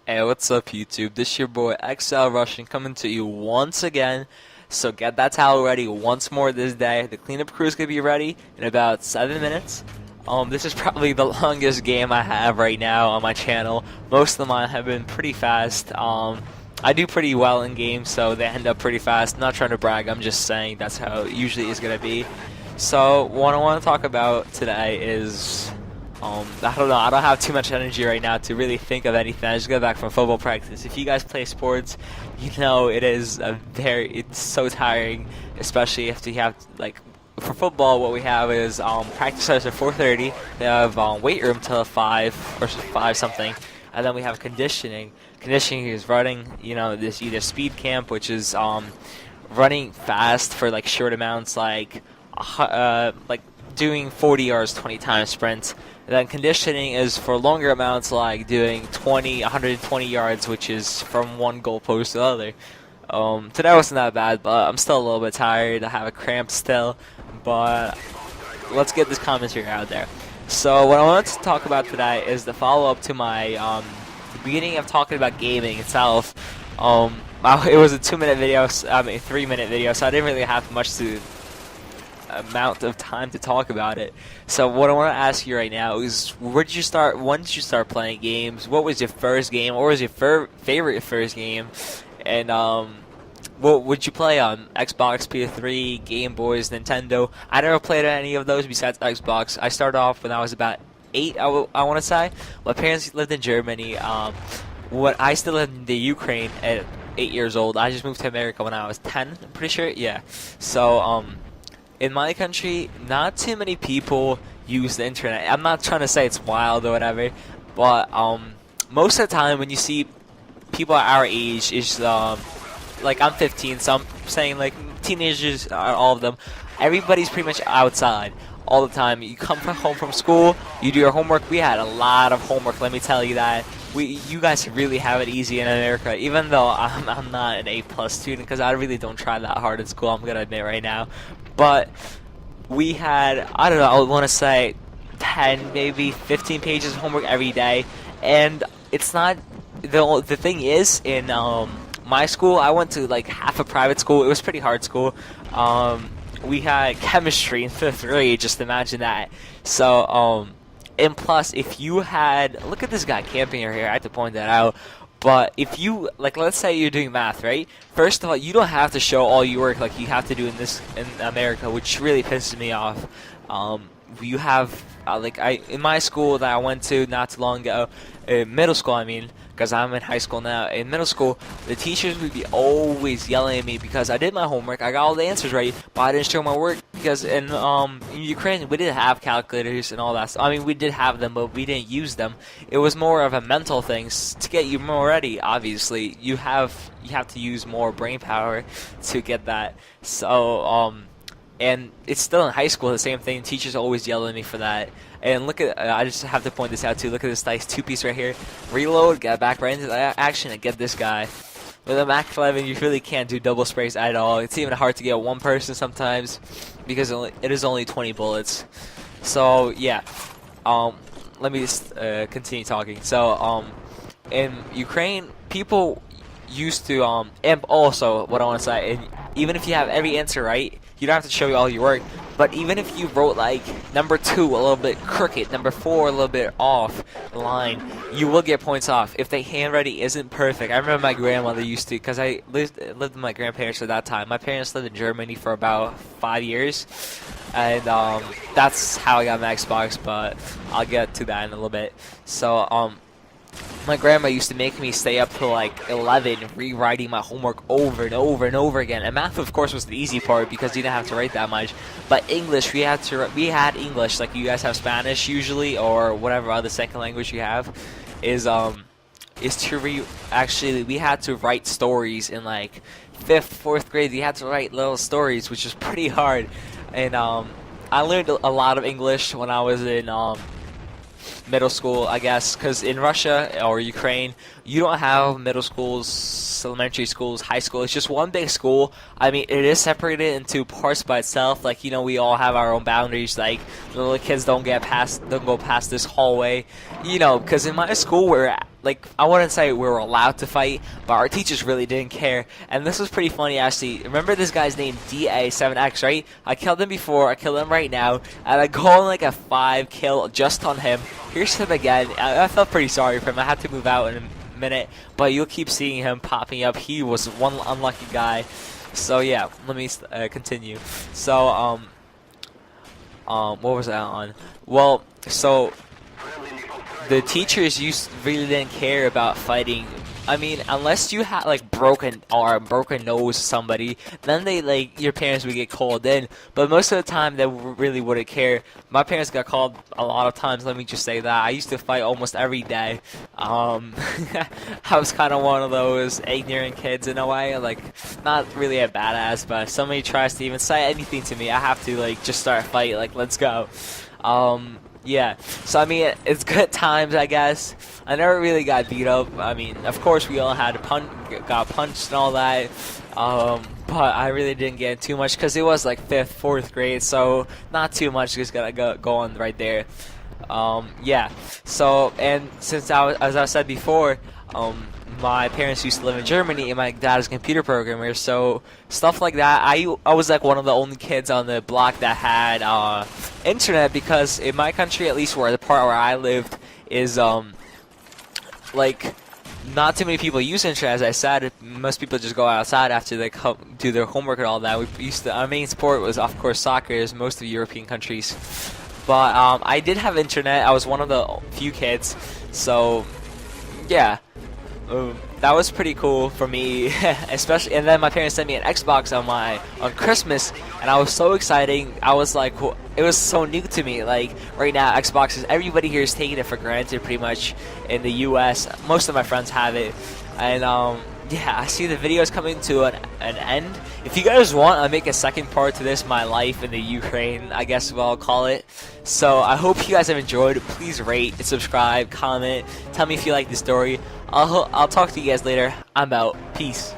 Hey, what's up, YouTube? This your boy XLRussian coming to you once again. So get that towel ready once more this day. The cleanup crew is gonna be ready in about 7 minutes. This is probably the longest game I have right now on my channel. Most of mine have been pretty fast. I do pretty well in games, so they end up pretty fast. I'm not trying to brag. I'm just saying that's how it usually is gonna be. So what I want to talk about today is. I don't know, I don't have too much energy right now to really think of anything. I just got back from football practice. If you guys play sports, you know it's so tiring, especially if you have, like, for football, what we have is practice starts at 4:30. We have weight room till 5 or 5 something, and then we have conditioning. Conditioning is running, this either speed camp, which is running fast for like short amounts, like doing 40 yards 20 times sprint. And then conditioning is for longer amounts, like doing 120 yards, which is from one goalpost to the other. Today wasn't that bad, but I'm still a little bit tired. I have a cramp still, but let's get this commentary out there. So what I wanted to talk about today is the follow-up to my the beginning of talking about gaming itself. It was a 2-minute video, 3-minute video, so I didn't really have much amount of time to talk about it. So what I want to ask you right now is, when did you start playing games? What was your first game? What was your favorite first game? And what would you play on? Xbox, PS3, Game Boys, Nintendo? I never played on any of those besides Xbox. I started off when I was about 8, I want to say. My parents lived in Germany. When I still lived in the Ukraine at 8 years old. I just moved to America when I was 10, I'm pretty sure. Yeah. So in my country, not too many people use the internet. I'm not trying to say it's wild or whatever, but most of the time when you see people our age, is like, I'm 15, so I'm saying, like, teenagers, all of them, everybody's pretty much outside all the time. You come home from school, you do your homework. We had a lot of homework, let me tell you that. You guys really have it easy in America, even though I'm not an A+ student, because I really don't try that hard in school, I'm gonna admit right now. But we had, I don't know, I want to say 10, maybe 15 pages of homework every day. And it's not, the thing is, in my school, I went to like half a private school. It was pretty hard school. We had chemistry in 5th grade, just imagine that. So, and plus, if you had, look at this guy camping here, I have to point that out. But if you, like, let's say you're doing math, right? First of all, you don't have to show all your work like you have to do in America, which really pisses me off. You have, in my school that I went to not too long ago, middle school, I mean, because I'm in high school now. In middle school, the teachers would be always yelling at me because I did my homework, I got all the answers right, but I didn't show my work because in Ukraine we didn't have calculators and all that stuff. I mean, we did have them, but we didn't use them. It was more of a mental thing to get you more ready. Obviously, you have to use more brain power to get that. So and it's still in high school, the same thing. Teachers always yell at me for that. And look at, I just have to point this out too. Look at this nice 2-piece right here. Reload, get back right into the action, and get this guy. With a Mac11, you really can't do double sprays at all. It's even hard to get one person sometimes because it is only 20 bullets. So yeah, let me just continue talking. So in Ukraine, people used to and also what I want to say, and even if you have every answer right, you don't have to show all your work. But even if you wrote like number 2 a little bit crooked, number 4 a little bit off the line, you will get points off if the handwriting isn't perfect. I remember my grandmother used to, because I lived with my grandparents at that time. My parents lived in Germany for about 5 years, and that's how I got my Xbox. But I'll get to that in a little bit. So my grandma used to make me stay up till like 11 rewriting my homework over and over and over again. And math, of course, was the easy part because you didn't have to write that much. But English, we had English, like you guys have Spanish usually, or whatever other second language you have, is actually we had to write stories in like 5th, 4th grade. We had to write little stories, which was pretty hard. And I learned a lot of English when I was in middle school, I guess, because in Russia or Ukraine, you don't have middle schools, elementary schools, high school. It's just one big school. I mean, it is separated into parts by itself. Like, we all have our own boundaries. Like, the little kids don't go past this hallway. Because in my school, like, I wouldn't say we were allowed to fight, but our teachers really didn't care. And this was pretty funny, actually. Remember this guy's name, DA7X, right? I killed him before, I killed him right now, and I go on like a 5 kill just on him. Here's him again. I felt pretty sorry for him. I had to move out in a minute, but you'll keep seeing him popping up. He was one unlucky guy. So yeah, let me continue. So what was I on? Well, so the teachers really didn't care about fighting. I mean, unless you had like broken arm, broken nose, somebody, then they like your parents would get called in. But most of the time, they really wouldn't care. My parents got called a lot of times. Let me just say that I used to fight almost every day. I was kind of one of those ignorant kids in a way, like not really a badass, but if somebody tries to even say anything to me, I have to like just start a fight. Like, let's go. Yeah, so I mean, it's good times, I guess. I never really got beat up. I mean, of course, we all had got punched and all that. But I really didn't get too much because it was like 5th, 4th grade, so not too much. Just gotta go on right there. Yeah. So, and since as I said before, my parents used to live in Germany, and my dad is a computer programmer, so stuff like that. I was like one of the only kids on the block that had internet, because in my country, at least where the part where I lived, is like not too many people use internet. As I said, most people just go outside after they do their homework and all that. Our main sport was, of course, soccer, as most of European countries. But I did have internet. I was one of the few kids, so yeah. That was pretty cool for me, especially. And then my parents sent me an Xbox on Christmas, and I was so excited. I was like, it was so new to me. Like right now, Xboxes, everybody here is taking it for granted, pretty much in the U.S. Most of my friends have it, and yeah, I see the videos coming to an end. If you guys want, I'll make a second part to this, my life in the Ukraine, I guess I'll call it. So I hope you guys have enjoyed. Please rate, subscribe, comment, tell me if you like the story. I'll talk to you guys later. I'm out. Peace.